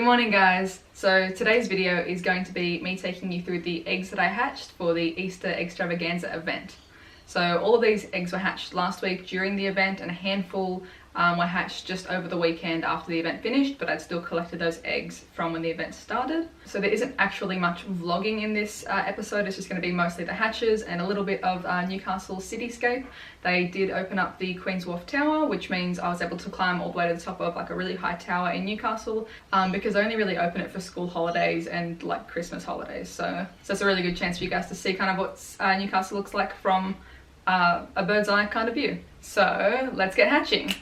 morning guys! So today's video is going to be me taking you through the eggs that I hatched for the Easter extravaganza event. So all of these eggs were hatched last week during the event, and a handful were hatched just over the weekend after the event finished, but I'd still collected those eggs from when the event started. So there isn't actually much vlogging in this episode. It's just going to be mostly the hatches and a little bit of Newcastle cityscape. They did open up the Queen's Wharf Tower, which means I was able to climb all the way to the top of like a really high tower in Newcastle, because they only really open it for school holidays and like Christmas holidays. So it's a really good chance for you guys to see kind of what Newcastle looks like from a bird's eye kind of view. So let's get hatching.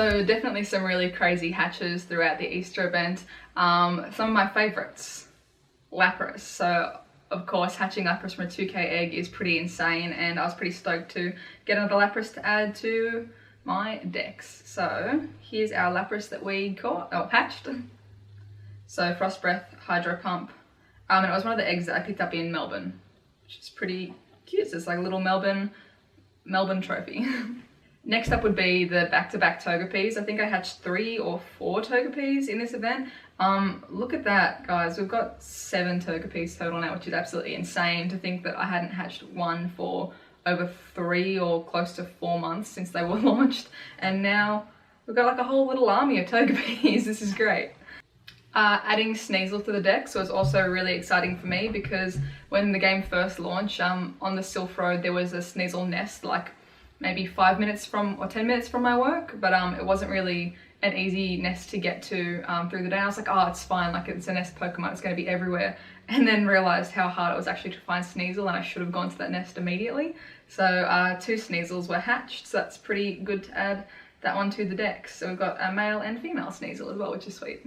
So definitely some really crazy hatches throughout the Easter event. Some of my favourites, Lapras. So of course hatching Lapras from a 2k egg is pretty insane, and I was pretty stoked to get another Lapras to add to my decks. So here's our Lapras that we hatched. So Frost Breath, Hydro Pump, and it was one of the eggs that I picked up in Melbourne, which is pretty cute. So it's like a little Melbourne trophy. Next up would be the back-to-back Togepi's. I think I hatched 3 or 4 Togepi's in this event. Look at that, guys. We've got 7 Togepi's total now, which is absolutely insane to think that I hadn't hatched one for over 3 or close to 4 months since they were launched. And now we've got like a whole little army of Togepi's. This is great. Adding Sneasel to the deck was also really exciting for me, because when the game first launched, on the Sylph Road there was a Sneasel nest like maybe 5 minutes from or 10 minutes from my work, but it wasn't really an easy nest to get to through the day. I was like, oh, it's fine, like it's a nest Pokemon, it's going to be everywhere, and then realised how hard it was actually to find Sneasel, and I should have gone to that nest immediately. So 2 Sneasels were hatched, so that's pretty good to add that one to the deck. So we've got a male and female Sneasel as well, which is sweet.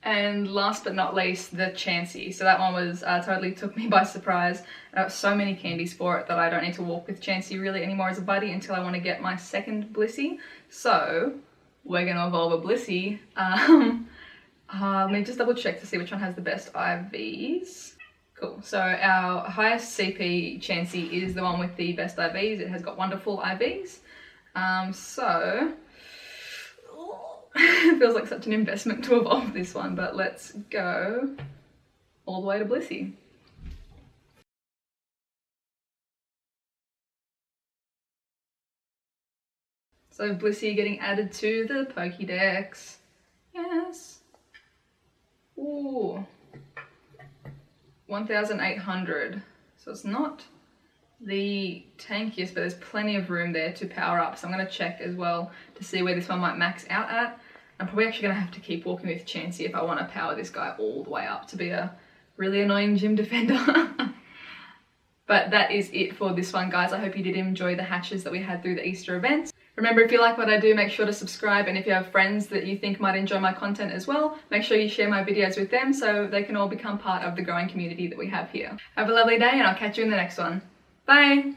And last but not least, the Chansey. So that one was totally took me by surprise. I got so many candies for it that I don't need to walk with Chansey really anymore as a buddy until I want to get my second Blissey. So we're going to evolve a Blissey. Let me just double check to see which one has the best IVs. Cool. So our highest CP Chansey is the one with the best IVs. It has got wonderful IVs. It feels like such an investment to evolve this one, but let's go all the way to Blissey. So Blissey getting added to the Pokédex. Yes. Ooh. 1,800. So it's not the tankiest, but there's plenty of room there to power up. So I'm going to check as well to see where this one might max out at. I'm probably actually going to have to keep walking with Chansey if I want to power this guy all the way up to be a really annoying gym defender. But that is it for this one, guys. I hope you did enjoy the hatches that we had through the Easter events. Remember, if you like what I do, make sure to subscribe, and if you have friends that you think might enjoy my content as well, make sure you share my videos with them so they can all become part of the growing community that we have here. Have a lovely day, and I'll catch you in the next one. Bye!